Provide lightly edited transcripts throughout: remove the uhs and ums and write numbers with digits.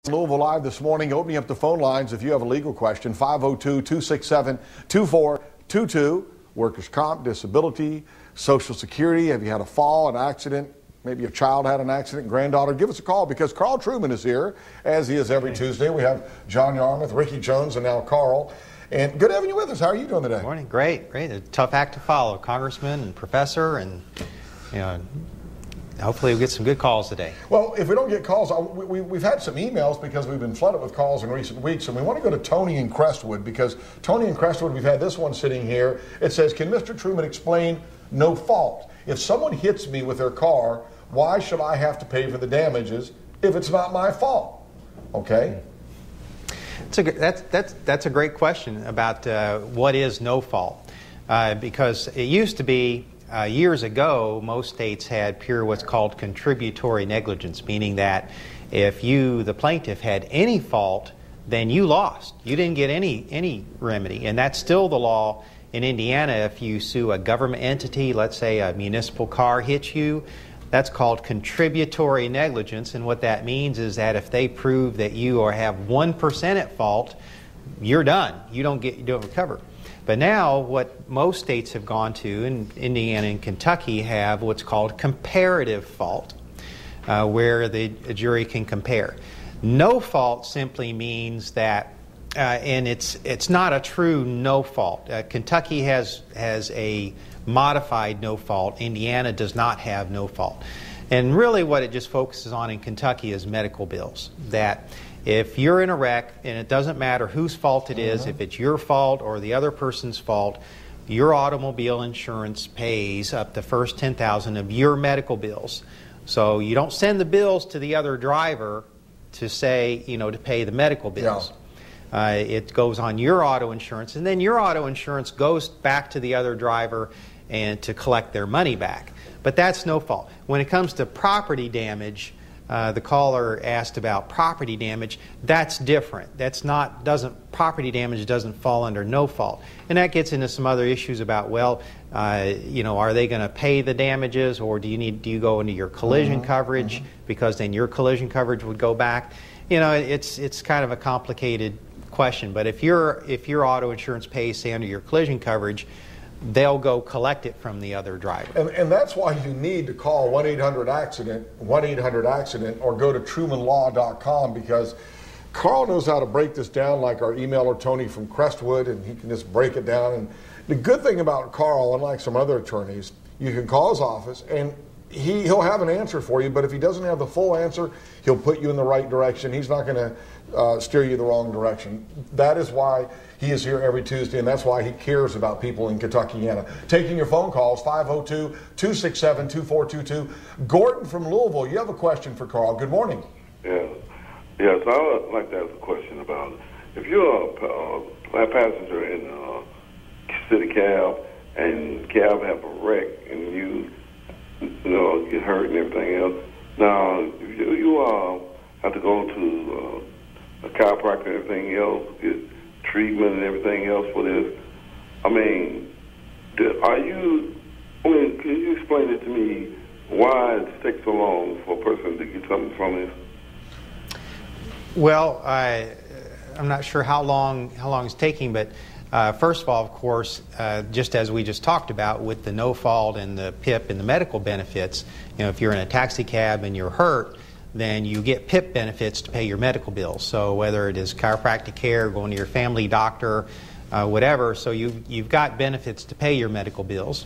Louisville Live this morning, opening up the phone lines if you have a legal question. 502-267-2422. Workers' comp, disability, Social Security. Have you had a fall, an accident? Maybe a child had an accident, granddaughter. Give us a call because Karl Truman is here, as he is every Tuesday. We have John Yarmouth, Ricky Jones, and now Karl. And good having you with us. How are you doing today? Good morning. Great. A tough act to follow. Congressman and professor, and hopefully we'll get some good calls today. Well, if we don't get calls, we've had some emails because we've been flooded with calls in recent weeks, and we want to go to Tony in Crestwood because Tony in Crestwood, we've had this one sitting here. It says, can Mr. Truman explain no fault? If someone hits me with their car, why should I have to pay for the damages if it's not my fault? Okay. That's a great question about what is no fault, because it used to be years ago most states had pure what's called contributory negligence, meaning that if you, the plaintiff, had any fault, then you lost. You didn't get any remedy, and that's still the law in Indiana. If you sue a government entity, let's say a municipal car hits you, that's called contributory negligence, and what that means is that if they prove that you have 1% at fault, you're done. You don't recover. But now what most states have gone to, and Indiana and Kentucky have what's called comparative fault, where the jury can compare. No fault simply means that, and it's not a true no fault. Kentucky has a modified no fault. Indiana does not have no fault. And really what it just focuses on in Kentucky is medical bills. That if you're in a wreck, and it doesn't matter whose fault it is, if it's your fault or the other person's fault, your automobile insurance pays up the first $10,000 of your medical bills. So you don't send the bills to the other driver to say, to pay the medical bills. Yeah. It goes on your auto insurance, and then your auto insurance goes back to the other driver and to collect their money back. But that's no fault. When it comes to property damage, the caller asked about property damage. That's different. Property damage doesn't fall under no fault. And that gets into some other issues about, are they going to pay the damages, or do you go into your collision coverage, because then your collision coverage would go back? It's kind of a complicated question. But if your auto insurance pays, say, under your collision coverage, they'll go collect it from the other driver. And that's why you need to call 1-800-ACCIDENT, 1-800-ACCIDENT, or go to trumanlaw.com, because Karl knows how to break this down like our emailer Tony from Crestwood, and he can just break it down. And the good thing about Karl, unlike some other attorneys, you can call his office and he'll have an answer for you, but if he doesn't have the full answer, he'll put you in the right direction. He's not going to steer you the wrong direction. That is why he is here every Tuesday, and that's why he cares about people in Kentucky. Taking your phone calls, 502-267-2422. Gordon from Louisville, you have a question for Karl. Good morning. Yes, I would like to ask a question about, if you're a passenger in a city cab, and cab have a wreck, and you get hurt and everything else. Now, you have to go to a chiropractor and everything else, get treatment and everything else for this. Can you explain it to me why it takes so long for a person to get something from this? Well, I'm not sure how long it's taking, but first of all, of course, just as we just talked about with the no fault and the PIP and the medical benefits, if you're in a taxi cab and you're hurt, then you get PIP benefits to pay your medical bills. So whether it is chiropractic care, going to your family doctor, whatever, so you've got benefits to pay your medical bills.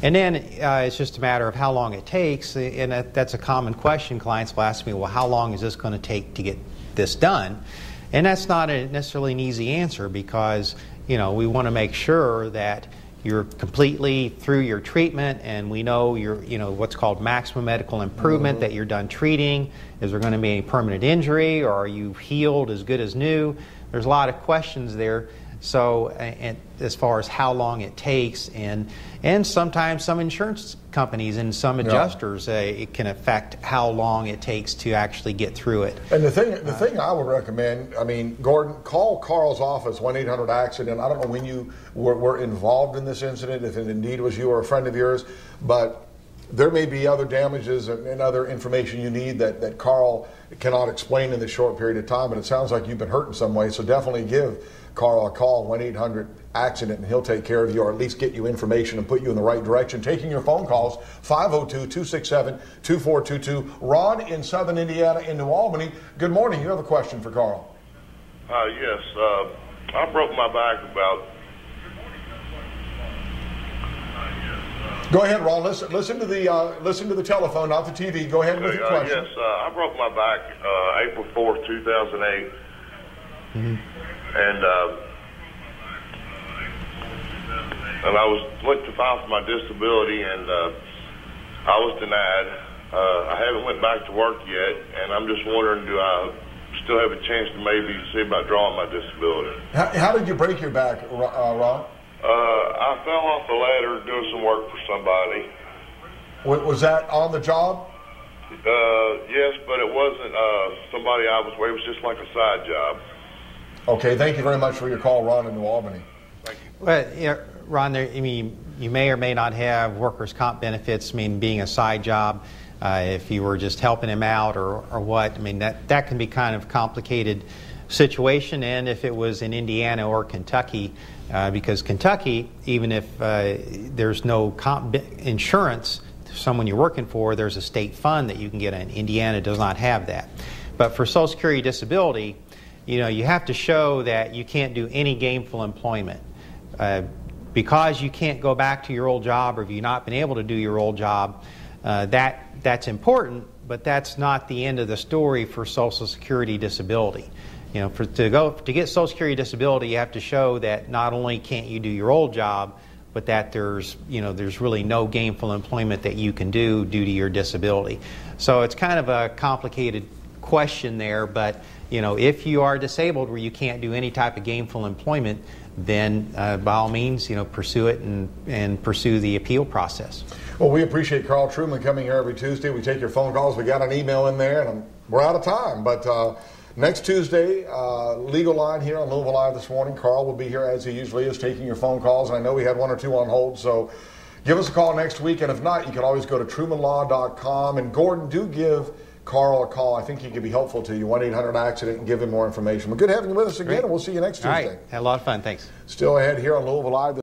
And then it's just a matter of how long it takes, and that's a common question. Clients will ask me, well, how long is this going to take to get this done? And that's not necessarily an easy answer, because we want to make sure that you're completely through your treatment, and we know you're, what's called maximum medical improvement, that you're done treating. Is there going to be any permanent injury, or are you healed as good as new? There's a lot of questions there. So, and as far as how long it takes, and sometimes some insurance companies and some adjusters, it can affect how long it takes to actually get through it. And the thing I would recommend, Gordon, call Karl's office, 1-800-ACCIDENT. I don't know when you were involved in this incident, if it indeed was you or a friend of yours, but there may be other damages and other information you need that Karl cannot explain in this short period of time, but it sounds like you've been hurt in some way, so definitely give Karl a call, 1-800-ACCIDENT, and he'll take care of you, or at least get you information and put you in the right direction. Taking your phone calls, 502-267-2422. Ron in Southern Indiana in New Albany. Good morning. You have a question for Karl. Yes. I broke my back about... Go ahead, Ron. Listen to the telephone, not the TV. Go ahead with your question. Yes, I broke my back April 4th, 2008. Mm-hmm. And I went to file for my disability, and I was denied. I haven't went back to work yet, and I'm just wondering, do I still have a chance to maybe see about drawing my disability? How did you break your back, Ron? I fell off the ladder doing some work for somebody. Was that on the job? Yes, but it wasn't somebody I was with. It was just like a side job. Okay, thank you very much for your call, Ron in New Albany. Thank you. Well, yeah, Ron, you may or may not have workers' comp benefits, being a side job, if you were just helping him out or what. That can be kind of complicated situation, and if it was in Indiana or Kentucky, because Kentucky, even if there's no insurance to someone you're working for, there's a state fund that you can get in. Indiana does not have that. But for Social Security disability, you have to show that you can't do any gainful employment. Because you can't go back to your old job, or if you've not been able to do your old job, that's important, but that's not the end of the story for Social Security disability. To get Social Security disability, you have to show that not only can't you do your old job, but that there's really no gainful employment that you can do due to your disability. So it's kind of a complicated question there, but if you are disabled where you can't do any type of gainful employment, then by all means, pursue it and pursue the appeal process. Well, we appreciate Karl Truman coming here every Tuesday. We take your phone calls. We got an email in there, and we're out of time. But next Tuesday, Legal Line here on Louisville Live this morning. Karl will be here as he usually is, taking your phone calls. And I know we had one or two on hold, so give us a call next week. And if not, you can always go to trumanlaw.com. And Gordon, do give Karl a call. I think he could be helpful to you. 1-800-ACCIDENT, and give him more information. But good having you with us again, and we'll see you next Tuesday. All right. Had a lot of fun. Thanks. Still ahead here on Louisville Live.